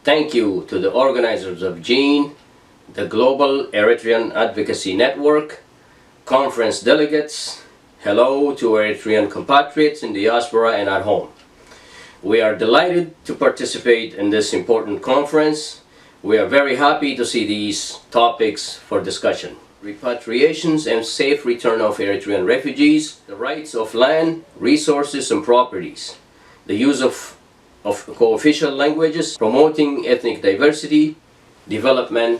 Thank you to the organizers of GEAN, the Global Eritrean Advocacy Network, conference delegates. Hello to Eritrean compatriots in the diaspora and at home. We are delighted to participate in this important conference. We are very happy to see these topics for discussion. Repatriations and safe return of Eritrean refugees, the rights of land, resources and properties, the use of co-official languages, promoting ethnic diversity, development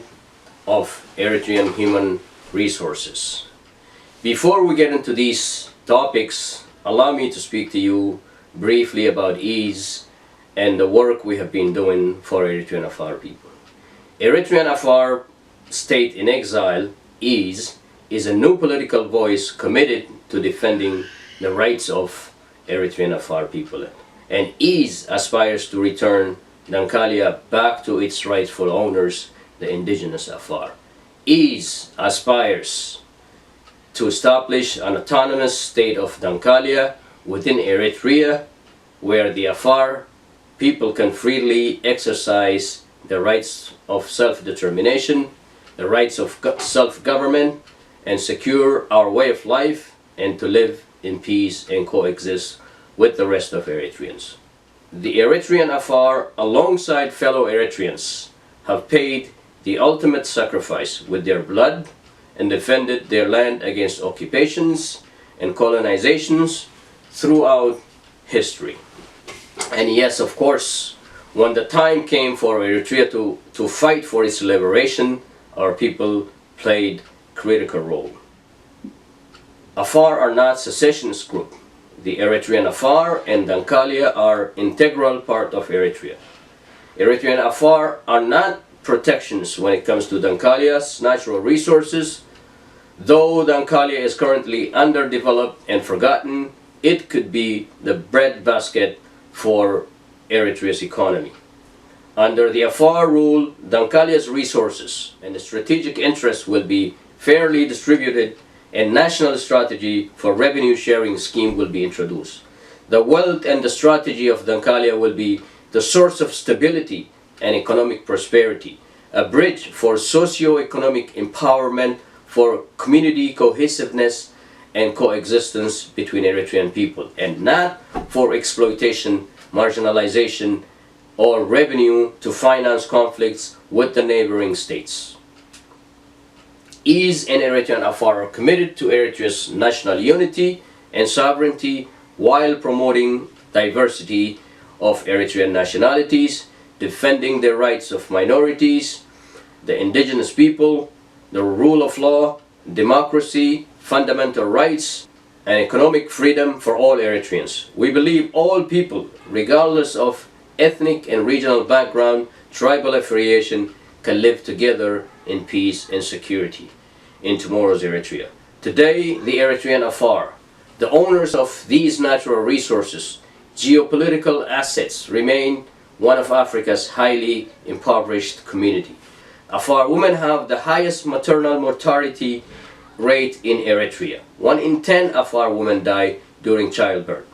of Eritrean human resources. Before we get into these topics, allow me to speak to you briefly about EASE and the work we have been doing for Eritrean Afar people. Eritrean Afar State in Exile, EASE, is a new political voice committed to defending the rights of Eritrean Afar people. And EASE aspires to return Danakalia back to its rightful owners, the indigenous Afar. EASE aspires to establish an autonomous state of Danakalia within Eritrea, where the Afar people can freely exercise the rights of self-determination, the rights of self-government, and secure our way of life, and to live in peace and coexist with the rest of Eritreans. The Eritrean Afar, alongside fellow Eritreans, have paid the ultimate sacrifice with their blood and defended their land against occupations and colonizations throughout history. And yes, of course, when the time came for Eritrea to fight for its liberation, our people played a critical role. Afar are not secessionist group. The Eritrean Afar and Danakalia are integral part of Eritrea. Eritrean Afar are not protections when it comes to Danakalia's natural resources. Though Danakalia is currently underdeveloped and forgotten, it could be the breadbasket for Eritrea's economy. Under the Afar rule, Danakalia's resources and the strategic interests will be fairly distributed, and national strategy for revenue sharing scheme will be introduced. The wealth and the strategy of Danakalia will be the source of stability and economic prosperity, a bridge for socio-economic empowerment, for community cohesiveness and coexistence between Eritrean people, and not for exploitation, marginalization, or revenue to finance conflicts with the neighboring states. EASE and Eritrean Afar are committed to Eritrea's national unity and sovereignty while promoting diversity of Eritrean nationalities, defending the rights of minorities, the indigenous people, the rule of law, democracy, fundamental rights, and economic freedom for all Eritreans. We believe all people, regardless of ethnic and regional background, tribal affiliation, can live together in peace and security in tomorrow's Eritrea. Today, the Eritrean Afar, the owners of these natural resources, geopolitical assets, remain one of Africa's highly impoverished community. Afar women have the highest maternal mortality rate in Eritrea. 1 in 10 Afar women die during childbirth.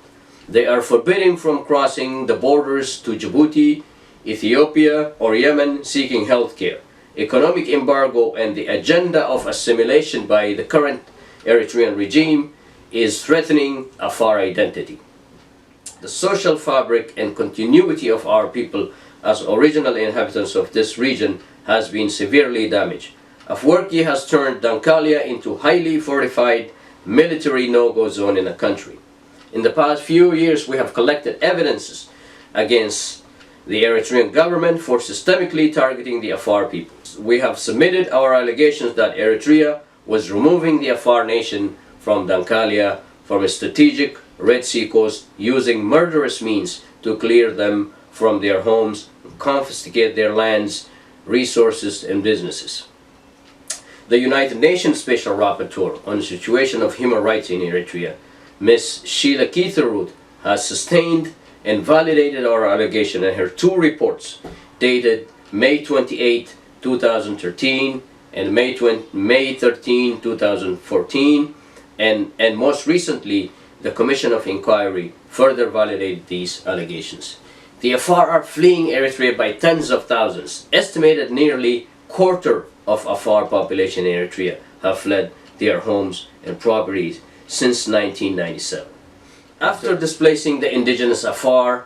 They are forbidden from crossing the borders to Djibouti, Ethiopia, or Yemen seeking health care. Economic embargo and the agenda of assimilation by the current Eritrean regime is threatening Afar identity. The social fabric and continuity of our people as original inhabitants of this region has been severely damaged. Afwerki has turned Danakalia into highly fortified military no-go zone in the country. In the past few years, we have collected evidences against the Eritrean government for systemically targeting the Afar people. We have submitted our allegations that Eritrea was removing the Afar nation from Danakalia from a strategic Red Sea coast using murderous means to clear them from their homes, confiscate their lands, resources, and businesses. The United Nations Special Rapporteur on the situation of human rights in Eritrea, Ms. Sheila Keith-Ruth, has sustained and validated our allegation in her 2 reports dated May 28, 2013 and May 13, 2014, and most recently the Commission of Inquiry further validated these allegations. The Afar are fleeing Eritrea by tens of thousands. Estimated nearly quarter of Afar population in Eritrea have fled their homes and properties since 1997. After displacing the indigenous Afar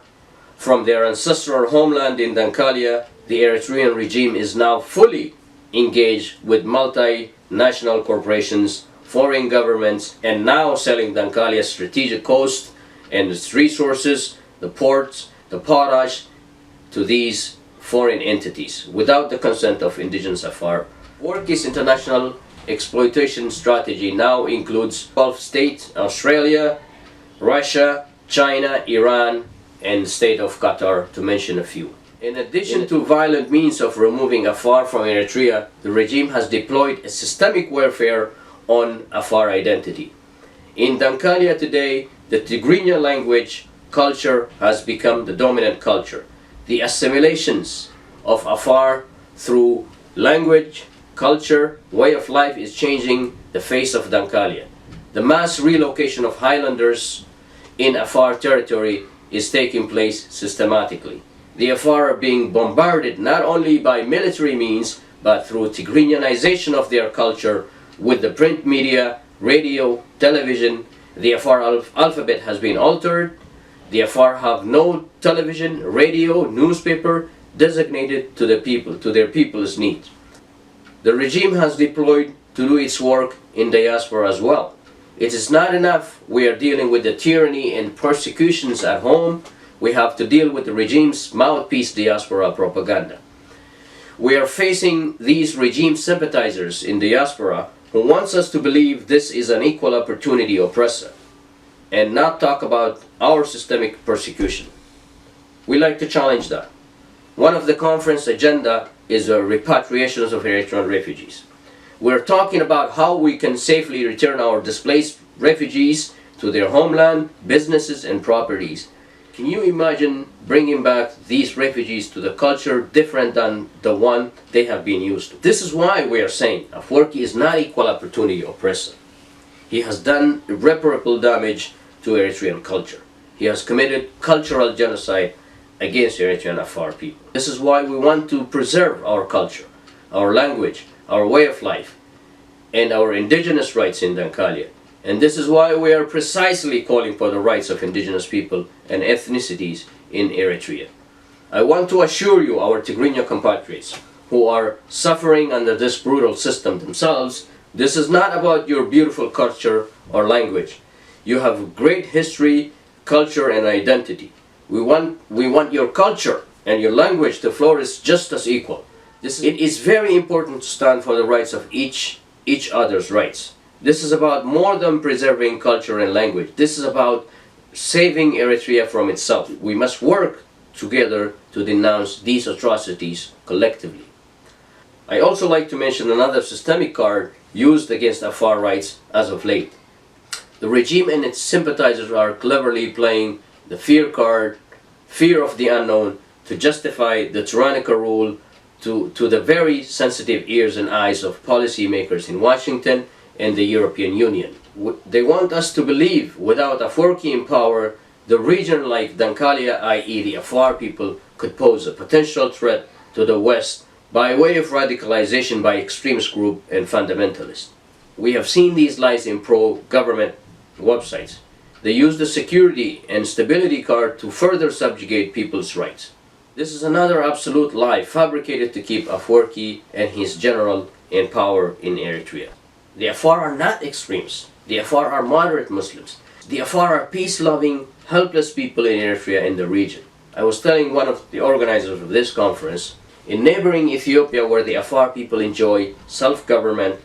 from their ancestral homeland in Danakalia, the Eritrean regime is now fully engaged with multinational corporations, foreign governments, and now selling Danakalia's strategic coast and its resources, the ports, the potash, to these foreign entities without the consent of indigenous Afar. Work's international exploitation strategy now includes Gulf states, Australia, Russia, China, Iran, and the state of Qatar, to mention a few. In addition to violent means of removing Afar from Eritrea, the regime has deployed a systemic warfare on Afar identity. In Danakalia today, the Tigrinya language culture has become the dominant culture. The assimilations of Afar through language, culture, way of life is changing the face of Danakalia. The mass relocation of highlanders in Afar territory is taking place systematically. The Afar are being bombarded not only by military means, but through Tigrinyanization of their culture with the print media, radio, television. The Afar alphabet has been altered. The Afar have no television, radio, newspaper designated to the people, to their people's needs. The regime has deployed to do its work in diaspora as well. It is not enough we are dealing with the tyranny and persecutions at home. We have to deal with the regime's mouthpiece diaspora propaganda. We are facing these regime sympathizers in diaspora who wants us to believe this is an equal opportunity oppressor and not talk about our systemic persecution. We like to challenge that. One of the conference agenda is repatriations of Eritrean refugees. We're talking about how we can safely return our displaced refugees to their homeland, businesses, and properties. Can you imagine bringing back these refugees to the culture different than the one they have been used to? This is why we are saying Afwerki is not equal opportunity oppressor. He has done irreparable damage to Eritrean culture. He has committed cultural genocide against Eritrean Afar people. This is why we want to preserve our culture, our language, our way of life, and our indigenous rights in Danakalia. And this is why we are precisely calling for the rights of indigenous people and ethnicities in Eritrea. I want to assure you, our Tigrinya compatriots, who are suffering under this brutal system themselves, this is not about your beautiful culture or language. You have great history, culture, and identity. We want your culture and your language to flourish just as equal. It is very important to stand for the rights of each other's rights. This is about more than preserving culture and language. This is about saving Eritrea from itself. We must work together to denounce these atrocities collectively. I also like to mention another systemic card used against Afar rights as of late. The regime and its sympathizers are cleverly playing the fear card, fear of the unknown, to justify the tyrannical rule to the very sensitive ears and eyes of policymakers in Washington and the European Union. They want us to believe without Afwerki in power, the region like Danakalia, i.e. the Afar people, could pose a potential threat to the West by way of radicalization by extremist group and fundamentalists. We have seen these lies in pro-government websites. They use the security and stability card to further subjugate people's rights. This is another absolute lie fabricated to keep Afwerki and his general in power in Eritrea. The Afar are not extremists. The Afar are moderate Muslims. The Afar are peace-loving, helpless people in Eritrea and the region. I was telling one of the organizers of this conference, in neighboring Ethiopia where the Afar people enjoy self-government,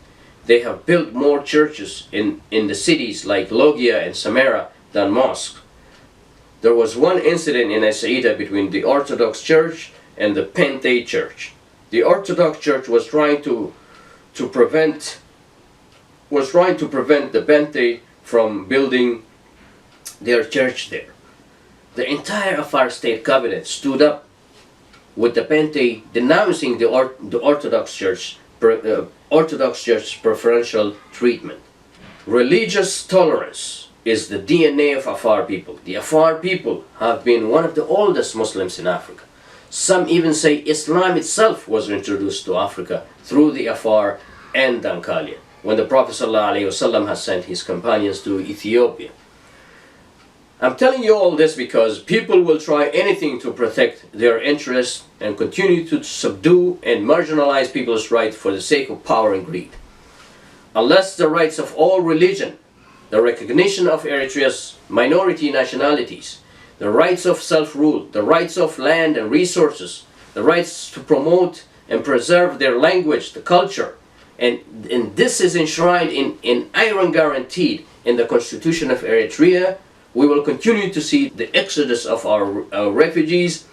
they have built more churches in the cities like Logia and Samara than mosques. There was one incident in Saida between the Orthodox Church and the Pente Church. The Orthodox Church was trying to prevent the Pente from building their church there. The entire Afar state cabinet stood up with the Pente denouncing the Orthodox Church preferential treatment. Religious tolerance is the DNA of Afar people. The Afar people have been one of the oldest Muslims in Africa. Some even say Islam itself was introduced to Africa through the Afar and Danakalia, when the Prophet ﷺ has sent his companions to Ethiopia. I'm telling you all this because people will try anything to protect their interests and continue to subdue and marginalize people's rights for the sake of power and greed. Unless the rights of all religion, the recognition of Eritrea's minority nationalities, the rights of self-rule, the rights of land and resources, the rights to promote and preserve their language, the culture, and this is enshrined in iron guaranteed in the Constitution of Eritrea, we will continue to see the exodus of our refugees.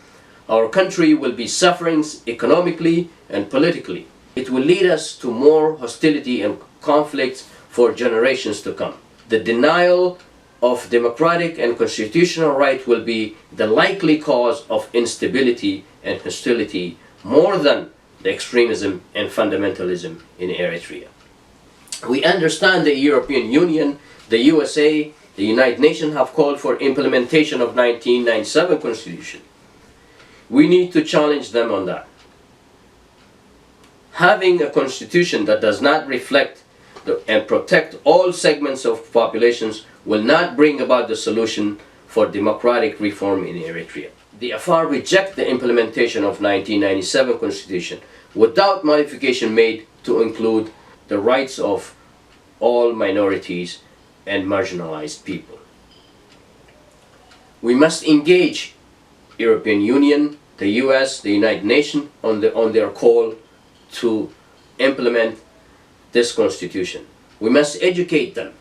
Our country will be suffering economically and politically. It will lead us to more hostility and conflicts for generations to come. The denial of democratic and constitutional right will be the likely cause of instability and hostility more than the extremism and fundamentalism in Eritrea. We understand the European Union, the USA, the United Nations have called for implementation of 1997 Constitution. We need to challenge them on that. Having a constitution that does not reflect and protect all segments of populations will not bring about the solution for democratic reform in Eritrea. The Afar reject the implementation of 1997 Constitution without modification made to include the rights of all minorities and marginalized people. We must engage European Union, the US, the United Nations on their call to implement this constitution. We must educate them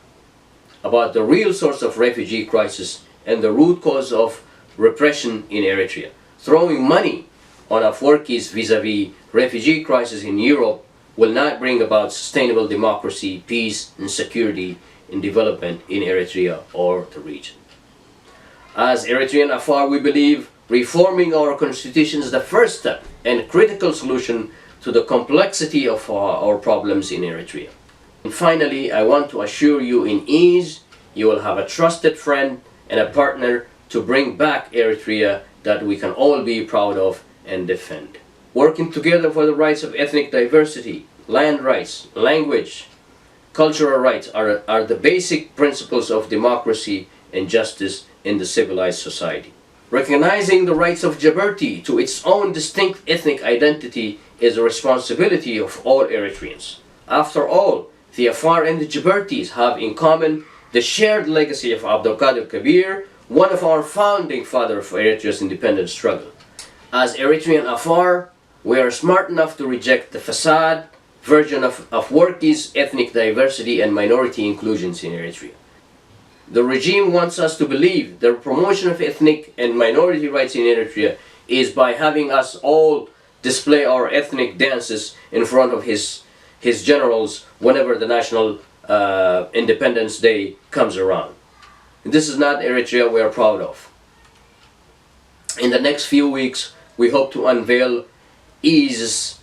about the real source of refugee crisis and the root cause of repression in Eritrea. Throwing money on Afwerki's vis-a-vis refugee crisis in Europe will not bring about sustainable democracy, peace, and security and development in Eritrea or the region. As Eritrean Afar, we believe reforming our constitution is the first step and critical solution to the complexity of our problems in Eritrea. And finally, I want to assure you in ease, you will have a trusted friend and a partner to bring back Eritrea that we can all be proud of and defend. Working together for the rights of ethnic diversity, land rights, language, cultural rights are the basic principles of democracy and justice in the civilized society. Recognizing the rights of Djibouti to its own distinct ethnic identity is a responsibility of all Eritreans. After all, the Afar and the Djiboutis have in common the shared legacy of Abdul Qadir Kabir, one of our founding fathers of Eritrea's independence struggle. As Eritrean Afar, we are smart enough to reject the facade version of Afwerki's ethnic diversity and minority inclusions in Eritrea. The regime wants us to believe the promotion of ethnic and minority rights in Eritrea is by having us all display our ethnic dances in front of his generals whenever the National Independence Day comes around. This is not Eritrea we are proud of. In the next few weeks, we hope to unveil EAS's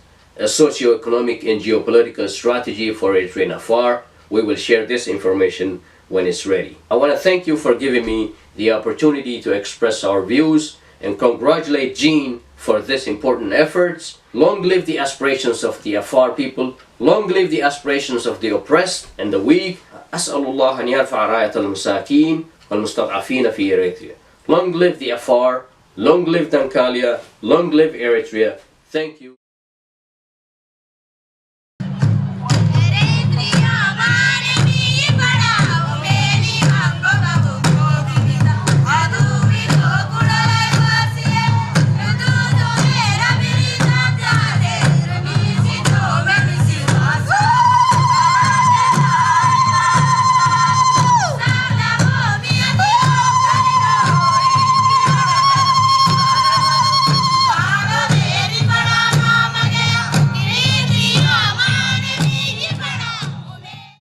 socio-economic and geopolitical strategy for Eritrean Afar. We will share this information when it's ready. I want to thank you for giving me the opportunity to express our views and congratulate GEAN for this important efforts. Long live the aspirations of the Afar people. Long live the aspirations of the oppressed and the weak. أسأل الله أن يرفع راية المساكين والمستضعفين في Eritrea. Long live the Afar. Long live Danakalia. Long live Eritrea. Thank you.